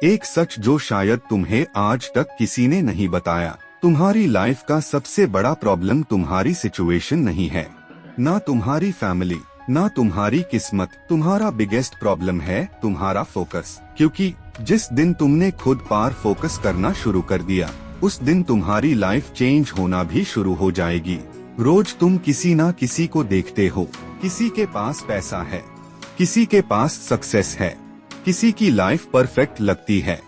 एक सच जो शायद तुम्हें आज तक किसी ने नहीं बताया। तुम्हारी लाइफ का सबसे बड़ा प्रॉब्लम तुम्हारी सिचुएशन नहीं है, ना तुम्हारी फैमिली, ना तुम्हारी किस्मत। तुम्हारा बिगेस्ट प्रॉब्लम है तुम्हारा फोकस। क्योंकि जिस दिन तुमने खुद पर फोकस करना शुरू कर दिया, उस दिन तुम्हारी लाइफ चेंज होना भी शुरू हो जाएगी। रोज तुम किसी ना किसी को देखते हो, किसी के पास पैसा है, किसी के पास सक्सेस है, किसी की लाइफ परफेक्ट लगती है,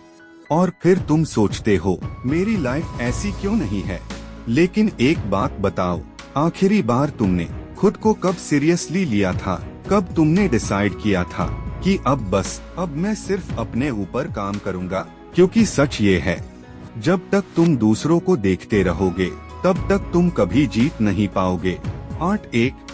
और फिर तुम सोचते हो मेरी लाइफ ऐसी क्यों नहीं है। लेकिन एक बात बताओ, आखिरी बार तुमने खुद को कब सीरियसली लिया था? कब तुमने डिसाइड किया था कि अब मैं सिर्फ अपने ऊपर काम करूंगा? क्योंकि सच ये है, जब तक तुम दूसरों को देखते रहोगे तब तक तुम कभी जीत नहीं पाओगे।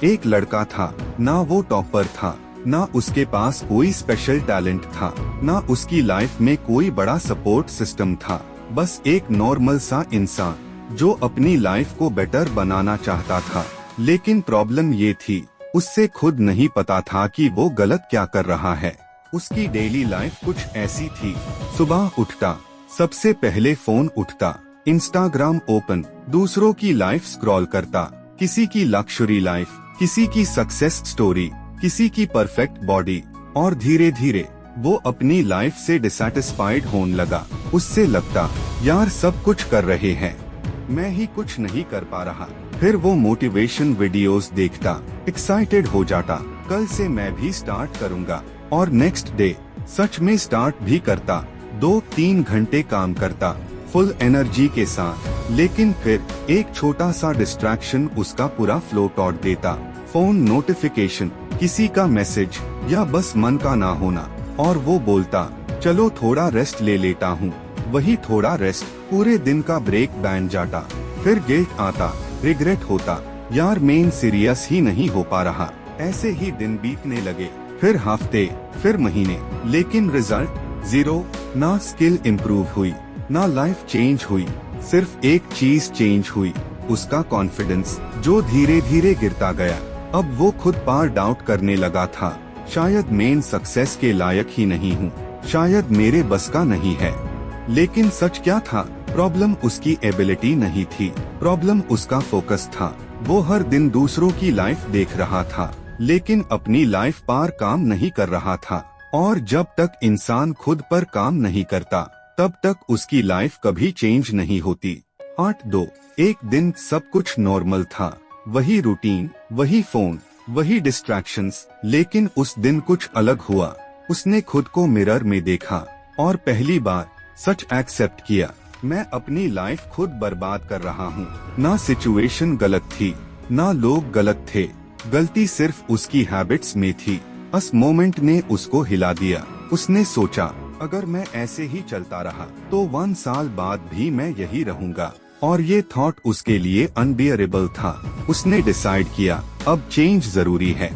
एक लड़का था, ना वो टॉपर था, ना उसके पास कोई स्पेशल टैलेंट था, ना उसकी लाइफ में कोई बड़ा सपोर्ट सिस्टम था। बस एक नॉर्मल सा इंसान जो अपनी लाइफ को बेटर बनाना चाहता था। लेकिन प्रॉब्लम ये थी, उससे खुद नहीं पता था कि वो गलत क्या कर रहा है। उसकी डेली लाइफ कुछ ऐसी थी। सुबह उठता, सबसे पहले फोन उठता, इंस्टाग्राम ओपन, दूसरों की लाइफ स्क्रॉल करता, किसी की लग्जरी लाइफ, किसी की सक्सेस स्टोरी, किसी की परफेक्ट बॉडी, और धीरे धीरे वो अपनी लाइफ से डिसैटिस्फाइड होने लगा। उससे लगता यार सब कुछ कर रहे हैं, मैं ही कुछ नहीं कर पा रहा। फिर वो मोटिवेशन वीडियोस देखता, एक्साइटेड हो जाता, कल से मैं भी स्टार्ट करूंगा, और नेक्स्ट डे सच में स्टार्ट भी करता। 2-3 घंटे काम करता फुल एनर्जी के साथ, लेकिन फिर एक छोटा सा डिस्ट्रैक्शन उसका पूरा फ्लो तोड़ देता। फोन नोटिफिकेशन, किसी का मैसेज, या बस मन का ना होना, और वो बोलता चलो थोड़ा रेस्ट ले लेता हूँ। वही थोड़ा रेस्ट पूरे दिन का ब्रेक बन जाता। फिर गिल्ट आता, रिग्रेट होता, यार मेन सीरियस ही नहीं हो पा रहा। ऐसे ही दिन बीतने लगे, फिर हफ्ते, फिर महीने, लेकिन रिजल्ट जीरो। ना स्किल इम्प्रूव हुई, ना लाइफ चेंज हुई। सिर्फ एक चीज चेंज हुई, उसका कॉन्फिडेंस, जो धीरे धीरे गिरता गया। अब वो खुद पर डाउट करने लगा था, शायद मेन सक्सेस के लायक ही नहीं हूँ, शायद मेरे बस का नहीं है। लेकिन सच क्या था? प्रॉब्लम उसकी एबिलिटी नहीं थी, प्रॉब्लम उसका फोकस था। वो हर दिन दूसरों की लाइफ देख रहा था, लेकिन अपनी लाइफ पर काम नहीं कर रहा था। और जब तक इंसान खुद पर काम नहीं करता, तब तक उसकी लाइफ कभी चेंज नहीं होती। 8-2 एक दिन सब कुछ नॉर्मल था, वही रूटीन, वही फोन, वही डिस्ट्रैक्शंस। लेकिन उस दिन कुछ अलग हुआ। उसने खुद को मिरर में देखा और पहली बार सच एक्सेप्ट किया, मैं अपनी लाइफ खुद बर्बाद कर रहा हूँ। ना सिचुएशन गलत थी, ना लोग गलत थे, गलती सिर्फ उसकी हैबिट्स में थी। उस मोमेंट ने उसको हिला दिया। उसने सोचा अगर मैं ऐसे ही चलता रहा तो 1 साल बाद भी मैं यही रहूंगा, और ये थॉट उसके लिए अनबियरेबल था। उसने डिसाइड किया अब चेंज जरूरी है।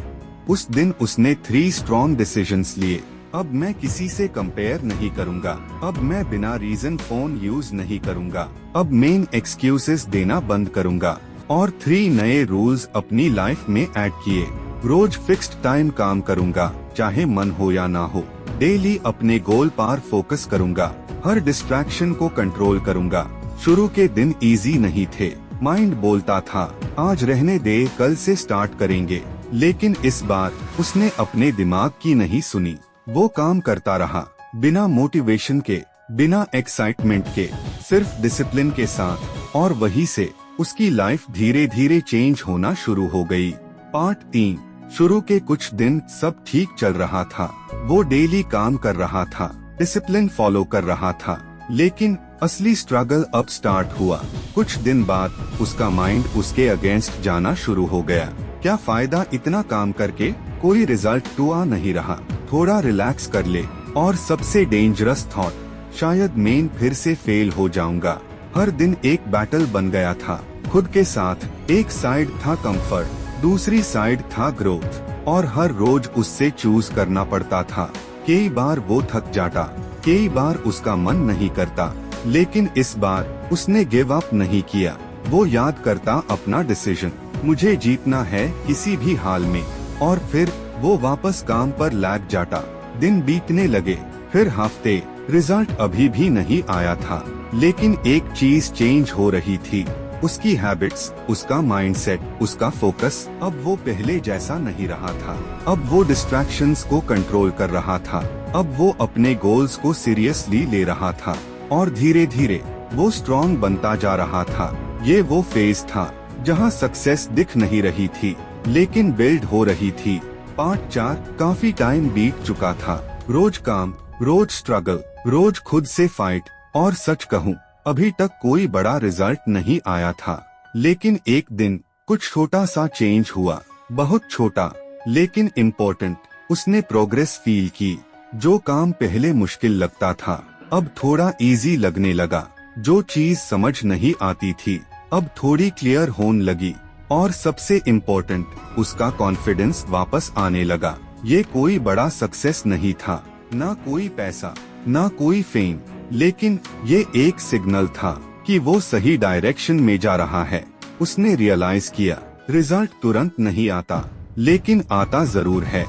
उस दिन उसने 3 स्ट्रॉन्ग डिसीजंस लिए। अब मैं किसी से कंपेयर नहीं करूंगा, अब मैं बिना रीजन फोन यूज नहीं करूंगा, अब मेन एक्सक्यूजेस देना बंद करूंगा, और 3 नए रूल्स अपनी लाइफ में ऐड किए। रोज फिक्स्ड टाइम काम करूंगा, चाहे मन हो या ना हो। डेली अपने गोल पर फोकस करूंगा, हर डिस्ट्रैक्शन को कंट्रोल करूंगा। शुरू के दिन इजी नहीं थे, माइंड बोलता था आज रहने दे, कल से स्टार्ट करेंगे। लेकिन इस बार उसने अपने दिमाग की नहीं सुनी। वो काम करता रहा, बिना मोटिवेशन के, बिना एक्साइटमेंट के, सिर्फ डिसिप्लिन के साथ, और वहीं से उसकी लाइफ धीरे धीरे चेंज होना शुरू हो गई। पार्ट 3 शुरू के कुछ दिन सब ठीक चल रहा था। वो डेली काम कर रहा था, डिसिप्लिन फॉलो कर रहा था, लेकिन असली स्ट्रगल अब स्टार्ट हुआ। कुछ दिन बाद उसका माइंड उसके अगेंस्ट जाना शुरू हो गया। क्या फायदा इतना काम करके, कोई रिजल्ट तो आ नहीं रहा, थोड़ा रिलैक्स कर ले। और सबसे डेंजरस थॉट, शायद मैं फिर से फेल हो जाऊंगा। हर दिन एक बैटल बन गया था खुद के साथ। एक साइड था कंफर्ट, दूसरी साइड था ग्रोथ, और हर रोज उससे चूज करना पड़ता था। कई बार वो थक जाता, कई बार उसका मन नहीं करता, लेकिन इस बार उसने गिव अप नहीं किया। वो याद करता अपना डिसीजन, मुझे जीतना है किसी भी हाल में, और फिर वो वापस काम पर लग जाता। दिन बीतने लगे, फिर हफ्ते, रिजल्ट अभी भी नहीं आया था, लेकिन एक चीज चेंज हो रही थी। उसकी हैबिट्स, उसका माइंडसेट, उसका फोकस। अब वो पहले जैसा नहीं रहा था। अब वो डिस्ट्रैक्शंस को कंट्रोल कर रहा था। अब वो अपने गोल्स को सीरियसली ले रहा था और धीरे धीरे वो स्ट्रॉन्ग बनता जा रहा था। ये वो फेज था जहाँ सक्सेस दिख नहीं रही थी, लेकिन बिल्ड हो रही थी। पार्ट 4। काफी टाइम बीत चुका था। रोज काम, रोज स्ट्रगल, रोज खुद से फाइट। और सच कहूँ, अभी तक कोई बड़ा रिजल्ट नहीं आया था। लेकिन एक दिन कुछ छोटा सा चेंज हुआ, बहुत छोटा लेकिन इम्पोर्टेंट। उसने प्रोग्रेस फील की। जो काम पहले मुश्किल लगता था, अब थोड़ा इजी लगने लगा। जो चीज समझ नहीं आती थी, अब थोड़ी क्लियर होने लगी। और सबसे इम्पोर्टेंट, उसका कॉन्फिडेंस वापस आने लगा। ये कोई बड़ा सक्सेस नहीं था, ना कोई पैसा, ना कोई फेम, लेकिन ये एक सिग्नल था कि वो सही डायरेक्शन में जा रहा है। उसने रियलाइज किया, रिजल्ट तुरंत नहीं आता, लेकिन आता जरूर है।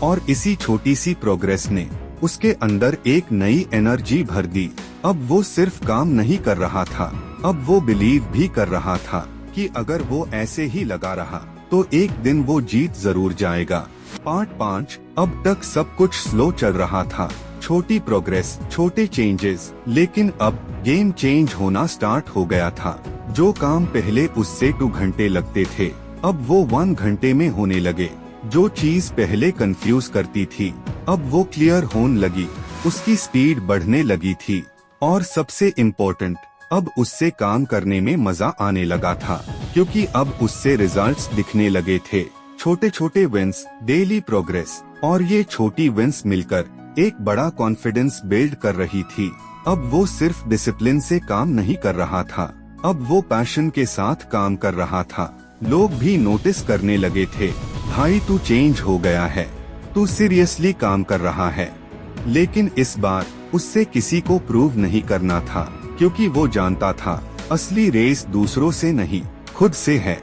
और इसी छोटी सी प्रोग्रेस ने उसके अंदर एक नई एनर्जी भर दी। अब वो सिर्फ काम नहीं कर रहा था, अब वो बिलीव भी कर रहा था कि अगर वो ऐसे ही लगा रहा तो एक दिन वो जीत जरूर जाएगा। पार्ट 5। अब तक सब कुछ स्लो चल रहा था, छोटी प्रोग्रेस, छोटे चेंजेस, लेकिन अब गेम चेंज होना स्टार्ट हो गया था। जो काम पहले उससे 2 घंटे लगते थे, अब वो 1 घंटे में होने लगे। जो चीज पहले कंफ्यूज करती थी, अब वो क्लियर होने लगी। उसकी स्पीड बढ़ने लगी थी और सबसे इम्पोर्टेंट, अब उससे काम करने में मजा आने लगा था, क्योंकि अब उससे रिजल्ट्स दिखने लगे थे। छोटे छोटे विंस, डेली प्रोग्रेस, और ये छोटी विंस मिलकर एक बड़ा कॉन्फिडेंस बिल्ड कर रही थी। अब वो सिर्फ डिसिप्लिन से काम नहीं कर रहा था, अब वो पैशन के साथ काम कर रहा था। लोग भी नोटिस करने लगे थे, भाई तू चेंज हो गया है, तू सीरियसली काम कर रहा है। लेकिन इस बार उससे किसी को प्रूव नहीं करना था, क्योंकि वो जानता था असली रेस दूसरों से नहीं, खुद से है।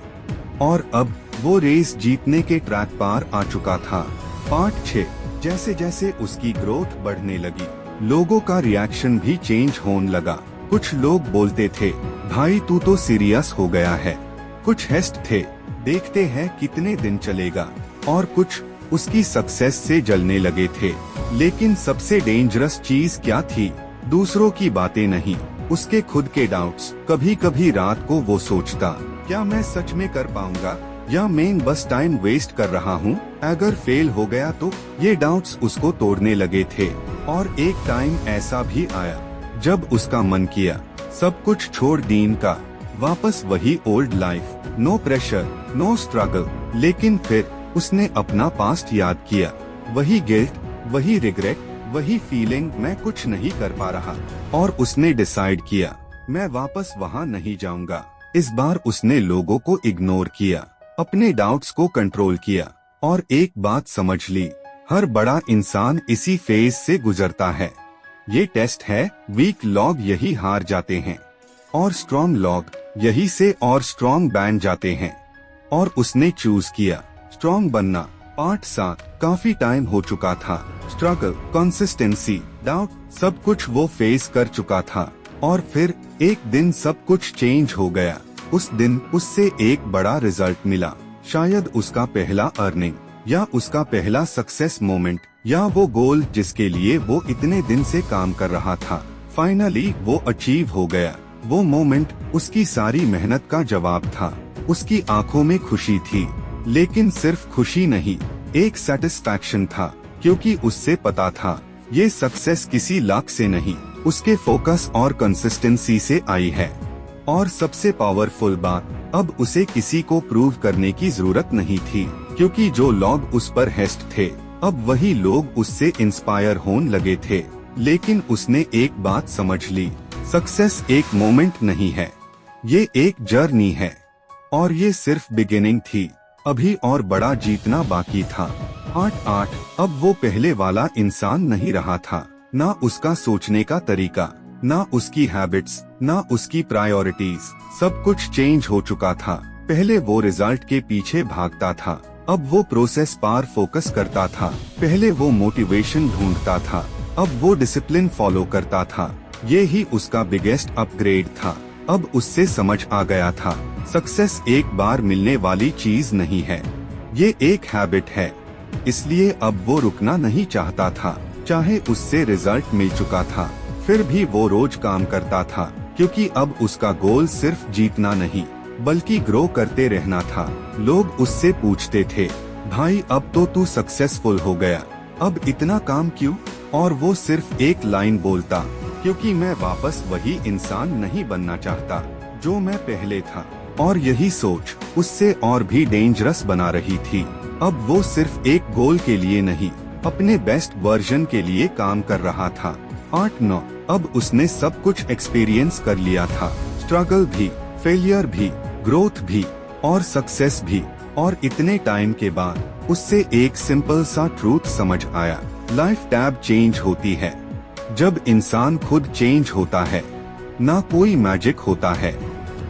और अब वो रेस जीतने के ट्रैक पार आ चुका था। पार्ट 6। जैसे जैसे उसकी ग्रोथ बढ़ने लगी, लोगों का रिएक्शन भी चेंज होने लगा। कुछ लोग बोलते थे, भाई तू तो सीरियस हो गया है। कुछ हेस्ट थे, देखते हैं कितने दिन चलेगा। और कुछ उसकी सक्सेस से जलने लगे थे। लेकिन सबसे डेंजरस चीज क्या थी? दूसरों की बातें नहीं, उसके खुद के डाउट्स। कभी कभी रात को वो सोचता, क्या मैं सच में कर पाऊंगा, या मैं बस टाइम वेस्ट कर रहा हूँ? अगर फेल हो गया तो? ये डाउट्स उसको तोड़ने लगे थे। और एक टाइम ऐसा भी आया जब उसका मन किया सब कुछ छोड़ दीन का, वापस वही old life, no pressure, no struggle. लेकिन फिर उसने अपना पास्ट याद किया, वही गिल्ट, वही रिग्रेट, वही फीलिंग, मैं कुछ नहीं कर पा रहा। और उसने डिसाइड किया, मैं वापस वहाँ नहीं जाऊंगा। इस बार उसने लोगों को इग्नोर किया, अपने डाउट्स को कंट्रोल किया, और एक बात समझ ली, हर बड़ा इंसान इसी फेज से गुजरता है। ये टेस्ट है, वीक लोग यही हार जाते हैं, और स्ट्रॉन्ग लोग यही से और स्ट्रॉन्ग बन जाते हैं। और उसने चूज किया स्ट्रॉन्ग बनना। पार्ट 7। काफी टाइम हो चुका था। स्ट्रगल, कंसिस्टेंसी, डाउट, सब कुछ वो फेस कर चुका था। और फिर एक दिन सब कुछ चेंज हो गया। उस दिन उससे एक बड़ा रिजल्ट मिला। शायद उसका पहला अर्निंग, या उसका पहला सक्सेस मोमेंट, या वो गोल जिसके लिए वो इतने दिन से काम कर रहा था, फाइनली वो अचीव हो गया। वो मोमेंट उसकी सारी मेहनत का जवाब था। उसकी आंखों में खुशी थी, लेकिन सिर्फ खुशी नहीं, एक सेटिस्फैक्शन था, क्योंकि उससे पता था ये सक्सेस किसी लक से नहीं, उसके फोकस और कंसिस्टेंसी से आई है। और सबसे पावरफुल बात, अब उसे किसी को प्रूव करने की जरूरत नहीं थी, क्योंकि जो लोग उस पर हेस्ट थे, अब वही लोग उससे इंस्पायर होने लगे थे। लेकिन उसने एक बात समझ ली, सक्सेस एक मोमेंट नहीं है, ये एक जर्नी है। और ये सिर्फ बिगिनिंग थी, अभी और बड़ा जीतना बाकी था। पार्ट 8। अब वो पहले वाला इंसान नहीं रहा था, ना उसका सोचने का तरीका, ना उसकी हैबिट्स, ना उसकी प्रायोरिटीज, सब कुछ चेंज हो चुका था। पहले वो रिजल्ट के पीछे भागता था, अब वो प्रोसेस पर फोकस करता था। पहले वो मोटिवेशन ढूंढता था, अब वो डिसिप्लिन फॉलो करता था। ये ही उसका बिगेस्ट अपग्रेड था। अब उससे समझ आ गया था, सक्सेस एक बार मिलने वाली चीज नहीं है, ये एक हैबिट है। इसलिए अब वो रुकना नहीं चाहता था। चाहे उससे रिजल्ट मिल चुका था, फिर भी वो रोज काम करता था, क्योंकि अब उसका गोल सिर्फ जीतना नहीं बल्कि ग्रो करते रहना था। लोग उससे पूछते थे, भाई अब तो तू सक्सेसफुल हो गया, अब इतना काम क्यों? और वो सिर्फ एक लाइन बोलता, क्योंकि मैं वापस वही इंसान नहीं बनना चाहता जो मैं पहले था। और यही सोच उससे और भी डेंजरस बना रही थी। अब वो सिर्फ एक गोल के लिए नहीं, अपने बेस्ट वर्जन के लिए काम कर रहा था। 8-9 अब उसने सब कुछ एक्सपीरियंस कर लिया था, स्ट्रगल भी, फेलियर भी, ग्रोथ भी और सक्सेस भी। और इतने टाइम के बाद उससे एक सिंपल सा ट्रूथ समझ आया, लाइफ टैब चेंज होती है जब इंसान खुद चेंज होता है। ना कोई मैजिक होता है,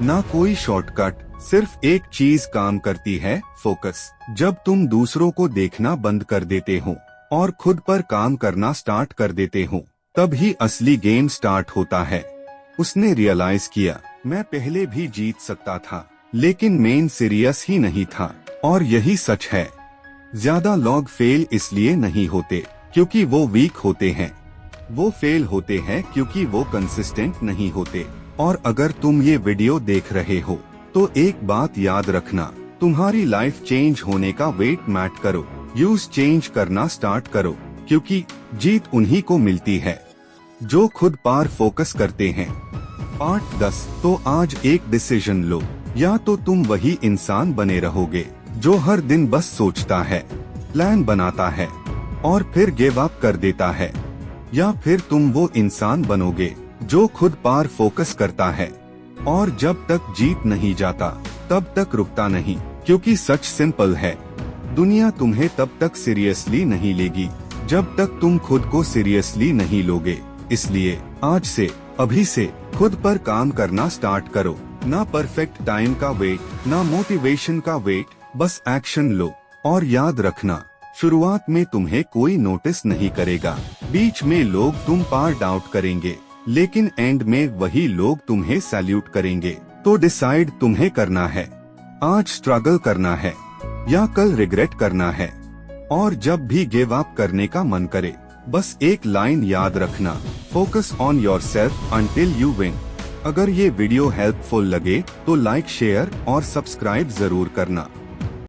ना कोई शॉर्टकट, सिर्फ एक चीज काम करती है, फोकस। जब तुम दूसरों को देखना बंद कर देते हो और खुद पर काम करना स्टार्ट कर देते हो, तभी असली गेम स्टार्ट होता है। उसने रियलाइज किया, मैं पहले भी जीत सकता था, लेकिन मैं सीरियस ही नहीं था। और यही सच है, ज्यादा लोग फेल इसलिए नहीं होते क्योंकि वो वीक होते हैं, वो फेल होते हैं क्योंकि वो कंसिस्टेंट नहीं होते। और अगर तुम ये वीडियो देख रहे हो तो एक बात याद रखना, तुम्हारी लाइफ चेंज होने का वेट मत करो, यूज चेंज करना स्टार्ट करो, क्योंकि जीत उन्हीं को मिलती है जो खुद पर फोकस करते हैं। 8-10 तो आज एक डिसीजन लो, या तो तुम वही इंसान बने रहोगे जो हर दिन बस सोचता है, प्लान बनाता है और फिर गिव अप कर देता है, या फिर तुम वो इंसान बनोगे जो खुद पर फोकस करता है और जब तक जीत नहीं जाता तब तक रुकता नहीं। क्योंकि सच सिंपल है, दुनिया तुम्हें तब तक सीरियसली नहीं लेगी जब तक तुम खुद को सीरियसली नहीं लोगे। इसलिए आज से, अभी से खुद पर काम करना स्टार्ट करो। ना परफेक्ट टाइम का वेट, ना मोटिवेशन का वेट, बस एक्शन लो। और याद रखना, शुरुआत में तुम्हें कोई नोटिस नहीं करेगा, बीच में लोग तुम पर डाउट करेंगे, लेकिन एंड में वही लोग तुम्हें सैल्यूट करेंगे। तो डिसाइड तुम्हें करना है, आज स्ट्रगल करना है या कल रिग्रेट करना है। और जब भी गिव अप करने का मन करे, बस एक लाइन याद रखना, focus on yourself until you win. अगर ये वीडियो हेल्पफुल लगे तो लाइक, शेयर और सब्सक्राइब जरूर करना।